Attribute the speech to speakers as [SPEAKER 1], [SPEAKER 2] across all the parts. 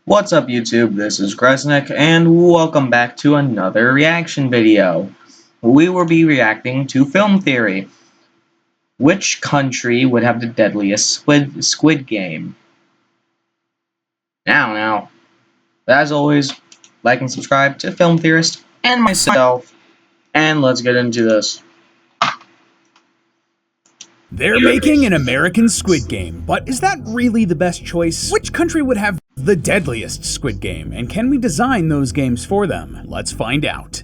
[SPEAKER 1] What's up YouTube, this is Gresnick, and welcome back to another reaction video. We will be reacting to Film Theory. Which country would have the deadliest Squid Game? Now, as always, like and subscribe to Film Theorist and myself, and let's get into this.
[SPEAKER 2] They're making an American Squid Game, but is that really the best choice? Which country would have the deadliest Squid Game, and can we design those games for them? Let's find out.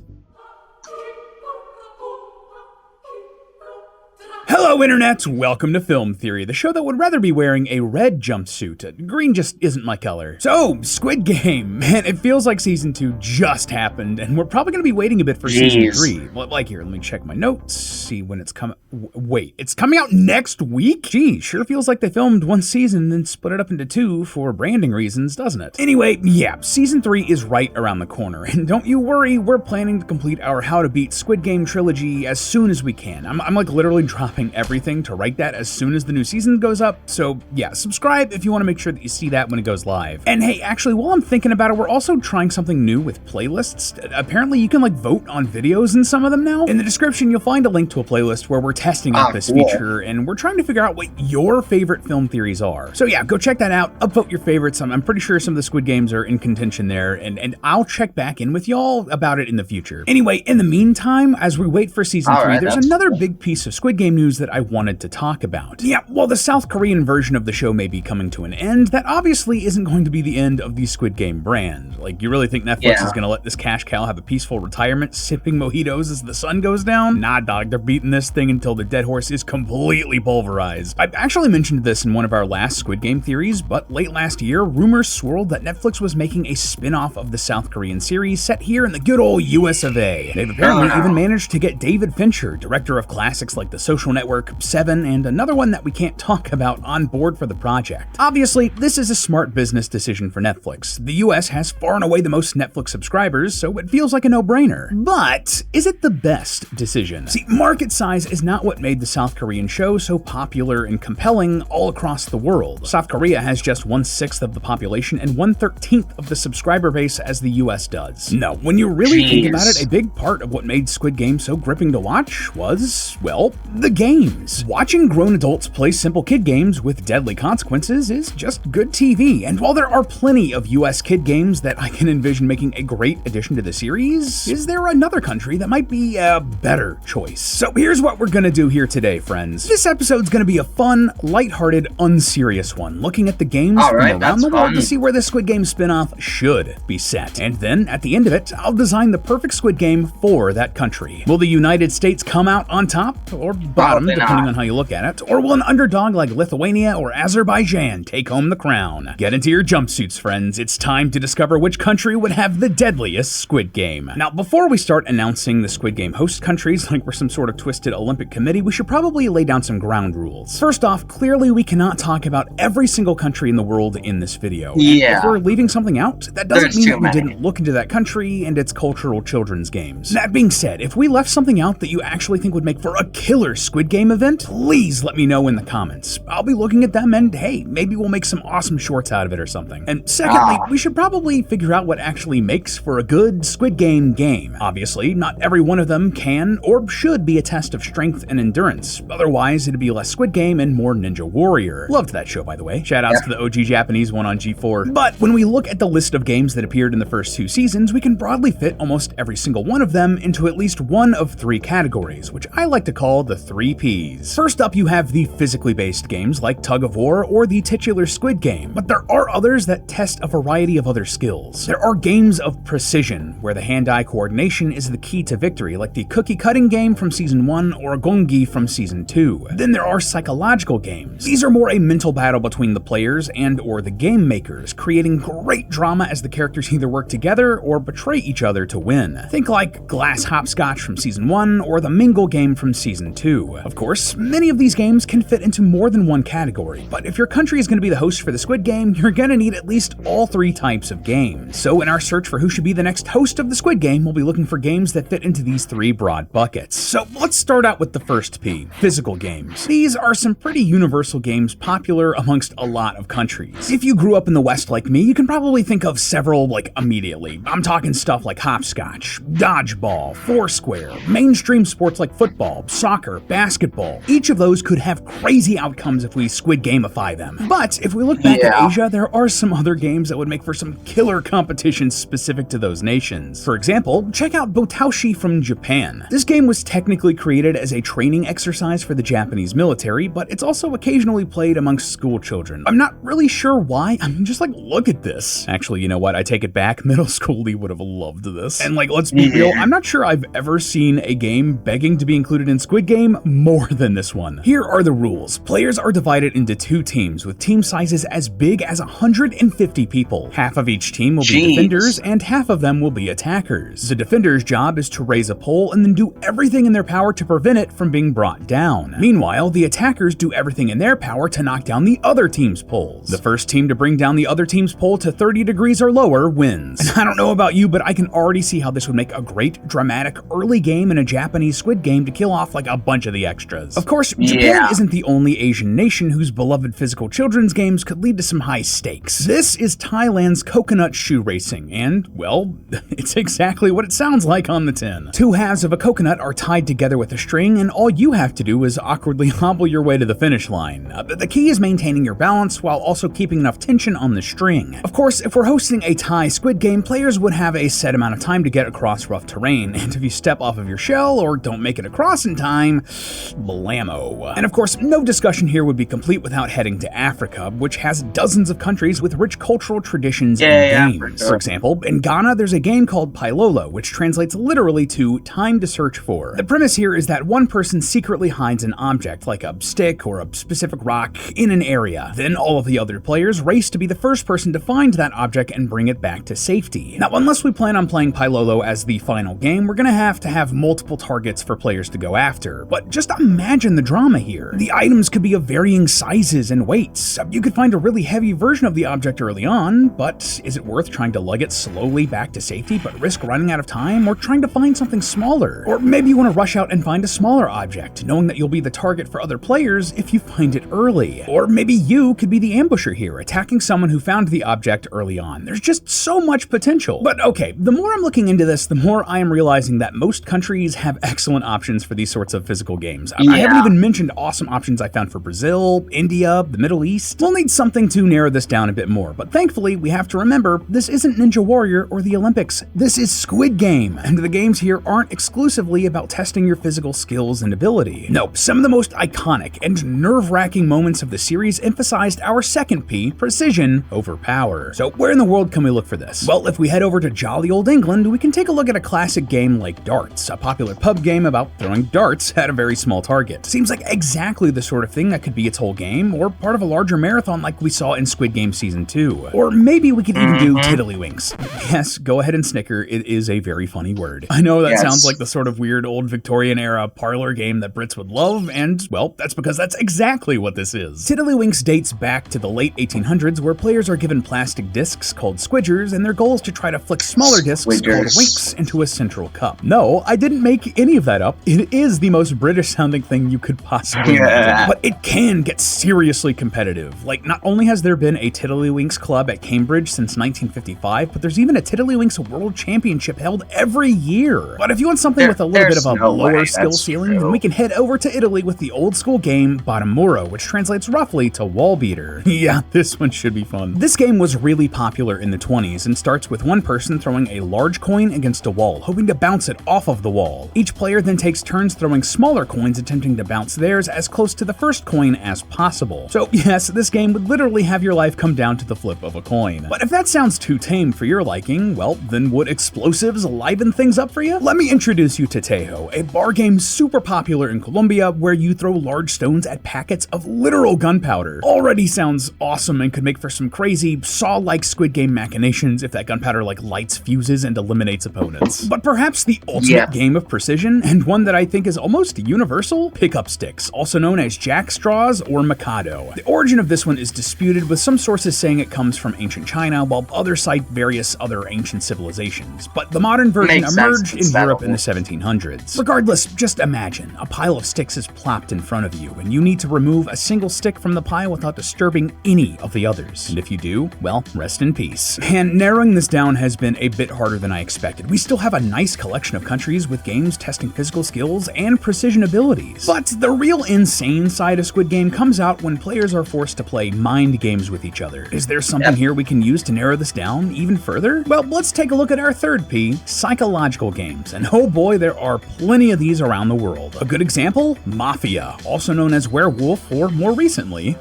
[SPEAKER 2] Hello Internet, welcome to Film Theory, the show that would rather be wearing a red jumpsuit. Green just isn't my color. So, Squid Game, man, it feels like Season 2 just happened, and we're probably gonna be waiting a bit for Season 3. Like here, let me check my notes, see when it's coming. Wait, it's coming out next week? Gee, sure feels like they filmed one season then split it up into two for branding reasons, doesn't it? Anyway, yeah, Season 3 is right around the corner, and don't you worry, we're planning to complete our How to Beat Squid Game trilogy as soon as we can. I'm like literally dropping everything to write that as soon as the new season goes up, so yeah, subscribe if you want to make sure that you see that when it goes live. And hey, actually, while I'm thinking about it, we're also trying something new with playlists. Apparently you can like vote on videos in some of them now. In the description you'll find a link to a playlist where we're testing out this feature, and we're trying to figure out what your favorite film theories are. So yeah, go check that out, upvote your favorites. I'm pretty sure some of the Squid Games are in contention there, and I'll check back in with y'all about it in the future. Anyway, in the meantime, as we wait for Season 3, there's another big piece of Squid Game news that I wanted to talk about. Yeah, while the South Korean version of the show may be coming to an end, that obviously isn't going to be the end of the Squid Game brand. Like, you really think Netflix is gonna let this cash cow have a peaceful retirement, sipping mojitos as the sun goes down? Nah, dog, they're beating this thing until the dead horse is completely pulverized. I actually mentioned this in one of our last Squid Game theories, but late last year, rumors swirled that Netflix was making a spin-off of the South Korean series set here in the good old US of A. They've apparently even managed to get David Fincher, director of classics like The Social Network, Seven, and another one that we can't talk about, on board for the project. Obviously, this is a smart business decision for Netflix. The US has far and away the most Netflix subscribers, so it feels like a no-brainer. But is it the best decision? See, market size is not what made the South Korean show so popular and compelling all across the world. South Korea has just 1/6 of the population and 1/13 of the subscriber base as the US does. No, when you really think about it, a big part of what made Squid Game so gripping to watch was, well, the games. Watching grown adults play simple kid games with deadly consequences is just good TV, and while there are plenty of US kid games that I can envision making a great addition to the series, is there another country that might be a better choice? So here's what we're gonna do here today, friends. This episode's gonna be a fun, lighthearted, unserious one, looking at the games from around the world to see where the Squid Game spin-off should be set. And then, at the end of it, I'll design the perfect Squid Game for that country. Will the United States come out on top, or bottom, depending on how you look at it, or will an underdog like Lithuania or Azerbaijan take home the crown? Get into your jumpsuits, friends. It's time to discover which country would have the deadliest Squid Game. Now, before we start announcing the Squid Game host countries like we're some sort of twisted Olympic committee, we should probably lay down some ground rules. First off, clearly we cannot talk about every single country in the world in this video. If we're leaving something out, that doesn't mean that we didn't look into that country and its cultural children's games. That being said, if we left something out that you actually think would make for a killer Squid Game event, please let me know in the comments. I'll be looking at them, and hey, maybe we'll make some awesome shorts out of it or something. And secondly, we should probably figure out what actually makes for a good Squid Game game. Obviously, not every one of them can or should be a test of strength and endurance. Otherwise, it'd be less Squid Game and more Ninja Warrior. Loved that show, by the way. Shoutouts to the OG Japanese one on G4. But when we look at the list of games that appeared in the first two seasons, we can broadly fit almost every single one of them into at least one of three categories, which I like to call the 3 Ps. First up, you have the physically based games like Tug of War or the titular Squid Game, but there are others that test a variety of other skills. There are games of precision, where the hand-eye coordination is the key to victory, like the cookie cutting game from Season 1 or Gongi from Season 2. Then there are psychological games. These are more a mental battle between the players and or the game makers, creating great drama as the characters either work together or betray each other to win. Think like Glass Hopscotch from Season 1 or the Mingle game from Season 2. Of course, course, many of these games can fit into more than one category, but if your country is going to be the host for the Squid Game, you're going to need at least all 3 types of games. So in our search for who should be the next host of the Squid Game, we'll be looking for games that fit into these 3 broad buckets. So let's start out with the first P, physical games. These are some pretty universal games popular amongst a lot of countries. If you grew up in the West like me, you can probably think of several immediately. I'm talking stuff like hopscotch, dodgeball, foursquare, mainstream sports like football, soccer, basketball. Each of those could have crazy outcomes if we Squid Gamify them. But if we look back at Asia, there are some other games that would make for some killer competitions specific to those nations. For example, check out Botaoshi from Japan. This game was technically created as a training exercise for the Japanese military, but it's also occasionally played amongst school children. I'm not really sure why. I mean, just look at this. Actually, you know what? I take it back. Middle schoolie would have loved this. And let's be real, I'm not sure I've ever seen a game begging to be included in Squid Game more than this one. Here are the rules. Players are divided into 2 teams with team sizes as big as 150 people. Half of each team will be defenders and half of them will be attackers. The defender's job is to raise a pole and then do everything in their power to prevent it from being brought down. Meanwhile, the attackers do everything in their power to knock down the other team's poles. The first team to bring down the other team's pole to 30 degrees or lower wins. And I don't know about you, but I can already see how this would make a great, dramatic, early game in a Japanese Squid Game to kill off a bunch of the extras. Of course, Japan isn't the only Asian nation whose beloved physical children's games could lead to some high stakes. This is Thailand's coconut shoe racing, and, well, it's exactly what it sounds like on the tin. 2 halves of a coconut are tied together with a string, and all you have to do is awkwardly hobble your way to the finish line. The key is maintaining your balance while also keeping enough tension on the string. Of course, if we're hosting a Thai Squid Game, players would have a set amount of time to get across rough terrain, and if you step off of your shell or don't make it across in time, blammo. And of course, no discussion here would be complete without heading to Africa, which has dozens of countries with rich cultural traditions and games. For example, in Ghana, there's a game called Pailolo, which translates literally to time to search for. The premise here is that one person secretly hides an object, like a stick or a specific rock, in an area. Then all of the other players race to be the first person to find that object and bring it back to safety. Now, unless we plan on playing Pailolo as the final game, we're gonna have to have multiple targets for players to go after. But just imagine the drama here. The items could be of varying sizes and weights. You could find a really heavy version of the object early on, but is it worth trying to lug it slowly back to safety but risk running out of time, or trying to find something smaller? Or maybe you want to rush out and find a smaller object, knowing that you'll be the target for other players if you find it early. Or maybe you could be the ambusher here, attacking someone who found the object early on. There's just so much potential. But okay, the more I'm looking into this, the more I am realizing that most countries have excellent options for these sorts of physical games. I haven't even mentioned awesome options I found for Brazil, India, the Middle East. We'll need something to narrow this down a bit more, but thankfully we have to remember this isn't Ninja Warrior or the Olympics. This is Squid Game, and the games here aren't exclusively about testing your physical skills and ability. No, some of the most iconic and nerve-wracking moments of the series emphasized our second P, precision over power. So where in the world can we look for this? Well, if we head over to jolly old England, we can take a look at a classic game like darts, a popular pub game about throwing darts at a very small target. Seems like exactly the sort of thing that could be its whole game, or part of a larger marathon like we saw in Squid Game Season 2. Or maybe we could even do tiddlywinks. Yes, go ahead and snicker, it is a very funny word. I know that sounds like the sort of weird old Victorian era parlor game that Brits would love, and well, that's because that's exactly what this is. Tiddlywinks dates back to the late 1800s, where players are given plastic discs called squidgers, and their goal is to try to flick smaller discs called winks into a central cup. No, I didn't make any of that up. It is the most British sounding thing you could possibly imagine. But it can get seriously competitive. Not only has there been a Tiddlywinks club at Cambridge since 1955, but there's even a Tiddlywinks World Championship held every year. But if you want something with a little bit of a lower skill ceiling, then we can head over to Italy with the old school game Batamuro, which translates roughly to wall beater. Yeah, this one should be fun. This game was really popular in the 20s and starts with one person throwing a large coin against a wall, hoping to bounce it off of the wall. Each player then takes turns throwing smaller coins, attempting to bounce theirs as close to the first coin as possible. So yes, this game would literally have your life come down to the flip of a coin. But if that sounds too tame for your liking, well, then would explosives liven things up for you? Let me introduce you to Tejo, a bar game super popular in Colombia where you throw large stones at packets of literal gunpowder. Already sounds awesome and could make for some crazy Saw-like Squid Game machinations if that gunpowder lights fuses and eliminates opponents. But perhaps the ultimate game of precision, and one that I think is almost universal universal pickup sticks, also known as jack straws or Mikado. The origin of this one is disputed, with some sources saying it comes from ancient China, while others cite various other ancient civilizations. But the modern version emerged in Europe in the 1700s. Regardless, just imagine, a pile of sticks is plopped in front of you, and you need to remove a single stick from the pile without disturbing any of the others. And if you do, well, rest in peace. And narrowing this down has been a bit harder than I expected. We still have a nice collection of countries with games testing physical skills and precision abilities. But the real insane side of Squid Game comes out when players are forced to play mind games with each other. Is there something here we can use to narrow this down even further? Well, let's take a look at our third P, psychological games. And oh boy, there are plenty of these around the world. A good example? Mafia, also known as Werewolf, or more recently,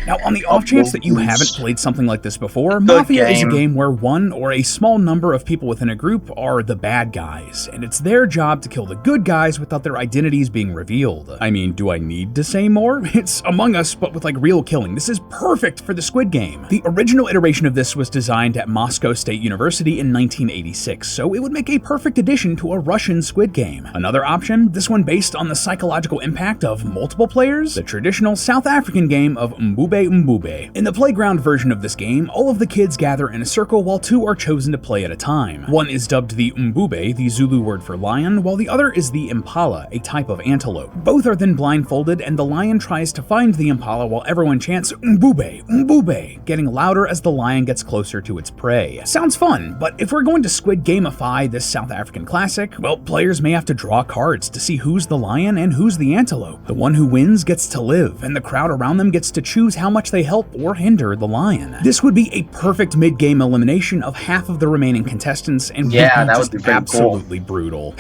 [SPEAKER 2] now, on the off chance that you haven't played something like this before, Mafia is a game where one or a small number of people within a group are the bad guys, and it's their job to kill the good guys without their identities being revealed. I mean, do I need to say more? It's Among Us, but with like real killing. This is perfect for the Squid Game. The original iteration of this was designed at Moscow State University in 1986, so it would make a perfect addition to a Russian Squid Game. Another option, this one based on the psychological impact of multiple players, the traditional South African game of Mbube. In the playground version of this game, all of the kids gather in a circle while two are chosen to play at a time. One is dubbed the Mbube, the Zulu word for lion, while the other is the Impala, a type of antelope. Both are then blindfolded, and the lion tries to find the Impala while everyone chants Mbube, Mbube, getting louder as the lion gets closer to its prey. Sounds fun, but if we're going to Squid Gamify this South African classic, well, players may have to draw cards to see who's the lion and who's the antelope. The one who wins gets to live, and the crowd around them gets to choose how much they help or hinder the lion. This would be a perfect mid-game elimination of half of the remaining contestants, and would be absolutely brutal.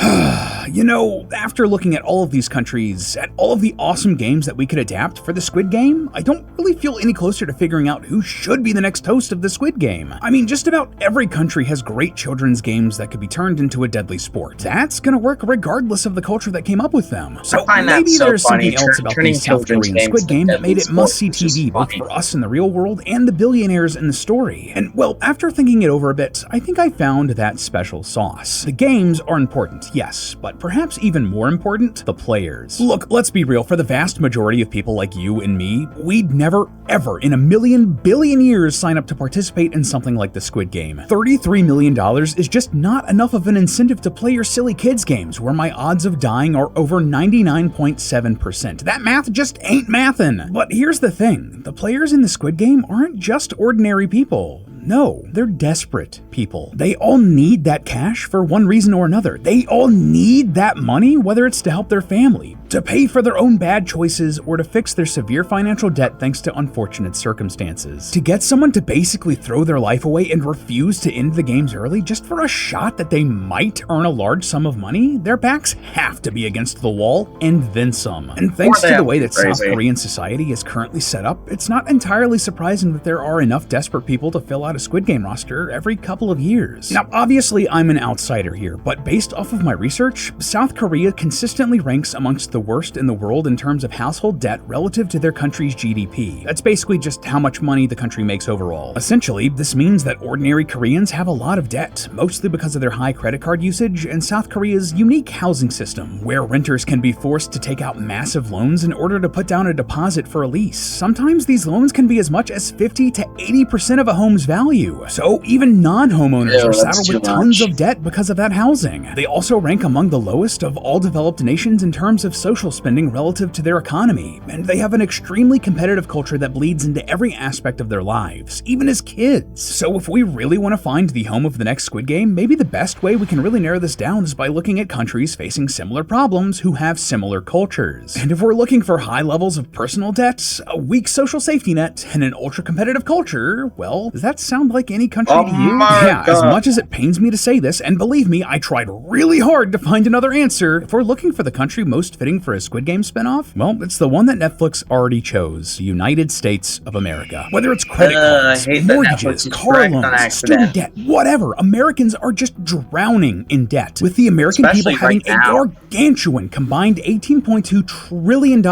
[SPEAKER 2] You know, after looking at all of these countries, at all of the awesome games that we could adapt for the Squid Game, I don't really feel any closer to figuring out who should be the next host of the Squid Game. I mean, just about every country has great children's games that could be turned into a deadly sport. That's gonna work regardless of the culture that came up with them. So maybe there's something else about the South Korean Squid Game that made it must-see TV both for us in the real world and the billionaires in the story. And well, after thinking it over a bit, I think I found that special sauce. The games are important, yes, but perhaps even more important, the players. Look, let's be real, for the vast majority of people like you and me, we'd never, ever in a billion years sign up to participate in something like the Squid Game. $33 million is just not enough of an incentive to play your silly kids games where my odds of dying are over 99.7%. That math just ain't mathin'. But here's the thing, the players in the Squid Game aren't just ordinary people. No, they're desperate people. They all need that cash for one reason or another. They all need that money, whether it's to help their family, to pay for their own bad choices, or to fix their severe financial debt thanks to unfortunate circumstances. To get someone to basically throw their life away and refuse to end the games early just for a shot that they might earn a large sum of money, their backs have to be against the wall, and then some. And thanks to the way that South Korean society is currently set up, it's not entirely surprising that there are enough desperate people to fill out a Squid Game roster every couple of years. Now, obviously, I'm an outsider here, but based off of my research, South Korea consistently ranks amongst the worst in the world in terms of household debt relative to their country's GDP. That's basically just how much money the country makes overall. Essentially, this means that ordinary Koreans have a lot of debt, mostly because of their high credit card usage and South Korea's unique housing system, where renters can be forced to take out massive loans in order to put down a deposit for a lease. Sometimes these loans can be as much as 50 to 80% of a home's value. So even non-homeowners are saddled with tons of debt because of that housing. They also rank among the lowest of all developed nations in terms of social spending relative to their economy, and they have an extremely competitive culture that bleeds into every aspect of their lives, even as kids. So if we really want to find the home of the next Squid Game, maybe the best way we can really narrow this down is by looking at countries facing similar problems who have similar cultures. And if we're looking for high levels of personal debt, a weak social safety net, and an ultra-competitive culture, well, does that sound like any country to you? Yeah, as much as it pains me to say this, and believe me, I tried really hard to find another answer, if we're looking for the country most fitting for a Squid Game spinoff, well, it's the one that Netflix already chose, the United States of America. Whether it's credit cards, mortgages, car loans, student debt, whatever, Americans are just drowning in debt, with the American people having a gargantuan combined $18.2 trillion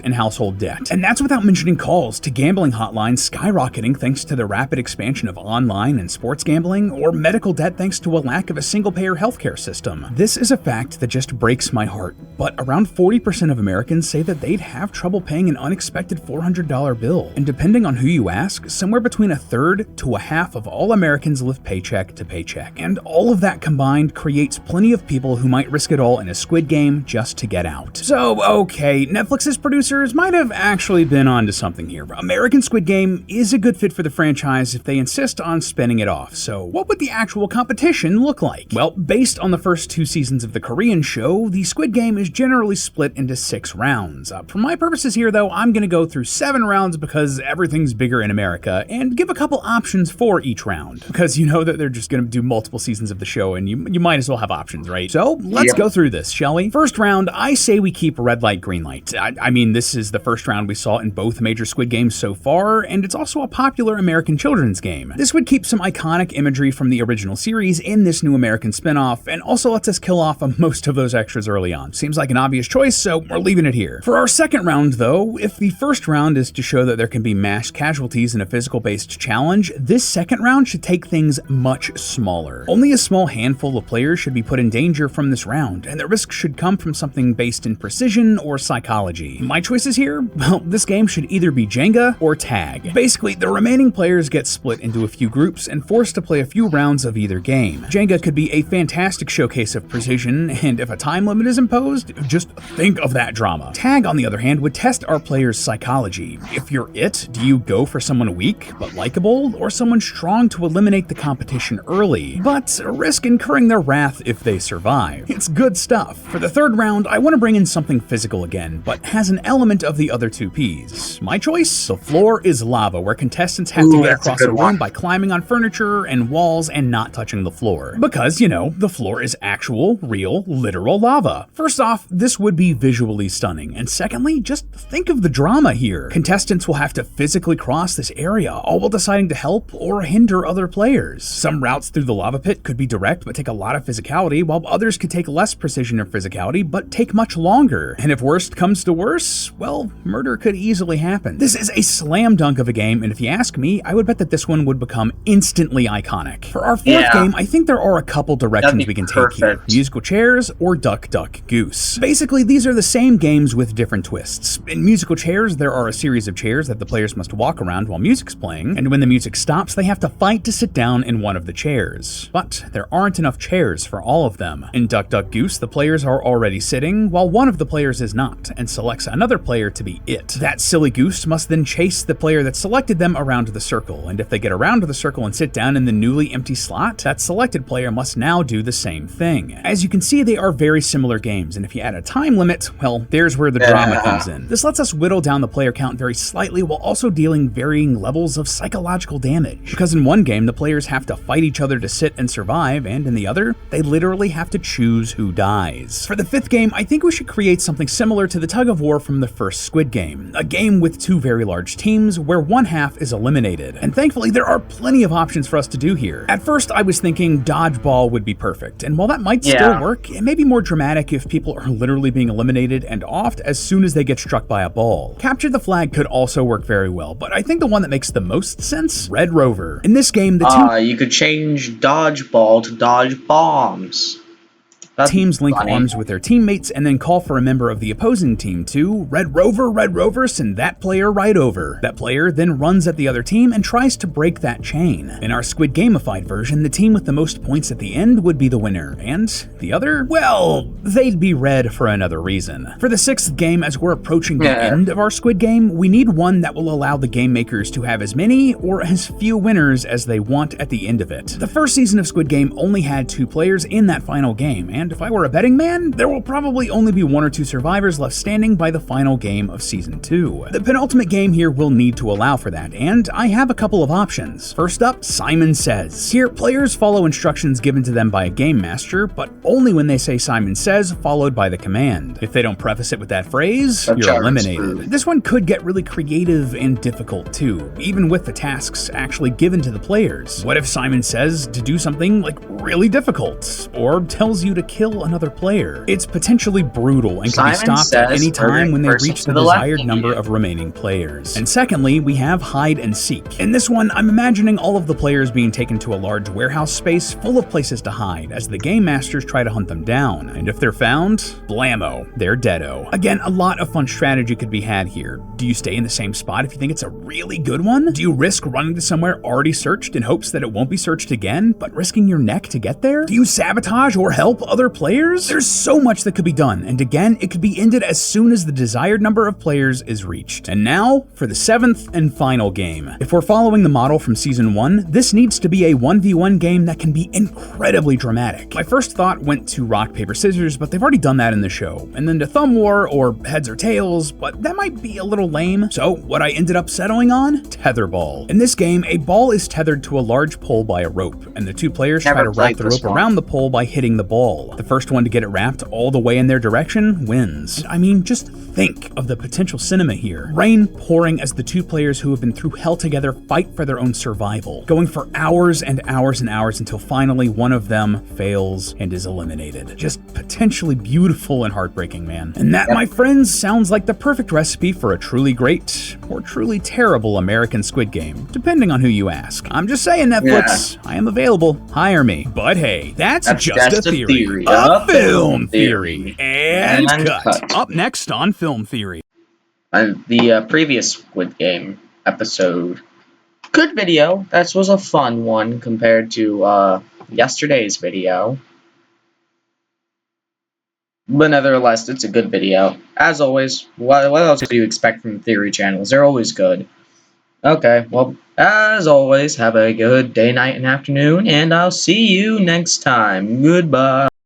[SPEAKER 2] in household debt. And that's without mentioning calls to gambling hotlines skyrocketing thanks to the rapid expansion expansion of online and sports gambling, or medical debt thanks to a lack of a single-payer healthcare system. This is a fact that just breaks my heart, but around 40% of Americans say that they'd have trouble paying an unexpected $400 bill. And depending on who you ask, somewhere between a third to a half of all Americans live paycheck to paycheck. And all of that combined creates plenty of people who might risk it all in a Squid Game just to get out. So, okay, Netflix's producers might have actually been onto something here. American Squid Game is a good fit for the franchise if they insist on spinning it off. So, what would the actual competition look like? Well, based on the first 2 seasons of the Korean show, the Squid Game is generally split into 6 rounds. For my purposes here, though, I'm going to go through 7 rounds because everything's bigger in America, and give a couple options for each round. Because you know that they're just going to do multiple seasons of the show, and you might as well have options, right? So, let's go through this, shall we? First round, I say we keep red light, green light. I mean, this is the first round we saw in both major Squid Games so far, and it's also a popular American children's game. This would keep some iconic imagery from the original series in this new American spinoff, and also lets us kill off most of those extras early on. Seems like an obvious choice, so we're leaving it here. For our second round, though, if the first round is to show that there can be mass casualties in a physical-based challenge, this second round should take things much smaller. Only a small handful of players should be put in danger from this round, and the risk should come from something based in precision or psychology. My choices here? Well, this game should either be Jenga or Tag. Basically, the remaining players get split into a few groups and forced to play a few rounds of either game. Jenga could be a fantastic showcase of precision, and if a time limit is imposed, just think of that drama. Tag, on the other hand, would test our players' psychology. If you're it, do you go for someone weak but likable, or someone strong to eliminate the competition early, but risk incurring their wrath if they survive? It's good stuff. For the third round, I want to bring in something physical again, but has an element of the other 2 Ps. My choice? The floor is lava, where contestants have to get across a room by climbing on furniture and walls and not touching the floor. Because, you know, the floor is actual, real, literal lava. First off, this would be visually stunning, and secondly, just think of the drama here. Contestants will have to physically cross this area, all while deciding to help or hinder other players. Some routes through the lava pit could be direct but take a lot of physicality, while others could take less precision or physicality but take much longer. And if worst comes to worse, well, murder could easily happen. This is a slam dunk of a game, and if you ask me, I would bet that this one would become instantly iconic. For our fourth game, I think there are a couple directions we can take here. Musical chairs or Duck Duck Goose. Basically, these are the same games with different twists. In musical chairs, there are a series of chairs that the players must walk around while music's playing, and when the music stops, they have to fight to sit down in one of the chairs. But there aren't enough chairs for all of them. In Duck Duck Goose, the players are already sitting, while one of the players is not, and selects another player to be it. That silly goose must then chase the player that selected them around the circle, and if they get around to the circle and sit down in the newly empty slot, that selected player must now do the same thing. As you can see, they are very similar games, and if you add a time limit, well, there's where the drama comes in. This lets us whittle down the player count very slightly while also dealing varying levels of psychological damage. Because in one game, the players have to fight each other to sit and survive, and in the other, they literally have to choose who dies. For the fifth game, I think we should create something similar to the tug-of-war from the first Squid Game, a game with 2 very large teams where one half is eliminated. And thankfully, there are plenty of options for us to do here. At first, I was thinking dodgeball would be perfect, and while that might still work, it may be more dramatic if people are literally being eliminated and offed as soon as they get struck by a ball. Capture the flag could also work very well, but I think the one that makes the most sense? Red Rover. In this game, the team
[SPEAKER 1] you could change dodgeball to dodge bombs.
[SPEAKER 2] Teams link arms with their teammates and then call for a member of the opposing team to Red Rover, send that player right over. That player then runs at the other team and tries to break that chain. In our Squid gamified version, the team with the most points at the end would be the winner, and the other, well, they'd be red for another reason. For the sixth game, as we're approaching the end of our Squid Game, we need one that will allow the game makers to have as many or as few winners as they want at the end of it. The first season of Squid Game only had 2 players in that final game, and if I were a betting man, there will probably only be 1 or 2 survivors left standing by the final game of Season 2. The penultimate game here will need to allow for that, and I have a couple of options. First up, Simon Says. Here, players follow instructions given to them by a game master, but only when they say Simon Says, followed by the command. If they don't preface it with that phrase, you're eliminated. This one could get really creative and difficult too, even with the tasks actually given to the players. What if Simon says to do something like really difficult, or tells you to kill another player. It's potentially brutal and can be
[SPEAKER 1] Simon
[SPEAKER 2] stopped at
[SPEAKER 1] says
[SPEAKER 2] any time when they
[SPEAKER 1] person
[SPEAKER 2] reach
[SPEAKER 1] to
[SPEAKER 2] the
[SPEAKER 1] the left
[SPEAKER 2] desired
[SPEAKER 1] of
[SPEAKER 2] number
[SPEAKER 1] you.
[SPEAKER 2] of remaining players. And secondly, we have hide and seek. In this one, I'm imagining all of the players being taken to a large warehouse space full of places to hide as the game masters try to hunt them down. And if they're found, blammo, they're deado. Again, a lot of fun strategy could be had here. Do you stay in the same spot if you think it's a really good one? Do you risk running to somewhere already searched in hopes that it won't be searched again, but risking your neck to get there? Do you sabotage or help other players? There's so much that could be done, and again, it could be ended as soon as the desired number of players is reached. And now, for the 7th and final game. If we're following the model from Season 1, this needs to be a 1v1 game that can be incredibly dramatic. My first thought went to rock, paper, scissors, but they've already done that in the show. And then to thumb war or heads or tails, but that might be a little lame. So what I ended up settling on? Tetherball. In this game, a ball is tethered to a large pole by a rope, and the two players try to wrap the rope around the pole by hitting the ball. The first one to get it wrapped all the way in their direction wins. I mean, just think of the potential cinema here. Rain pouring as the two players who have been through hell together fight for their own survival, going for hours and hours and hours until finally one of them fails and is eliminated. Just potentially beautiful and heartbreaking, man. And that, my friends, sounds like the perfect recipe for a truly great or truly terrible American Squid Game, depending on who you ask. I'm just saying, Netflix, I am available. Hire me. But hey, that's just a theory. A film theory. And cut. Up next on Film Theory.
[SPEAKER 1] The previous Squid Game episode. Good video. That was a fun one compared to yesterday's video. But nevertheless, it's a good video. As always, what else do you expect from the Theory channels? They're always good. Okay, well, as always, have a good day, night, and afternoon, and I'll see you next time. Goodbye.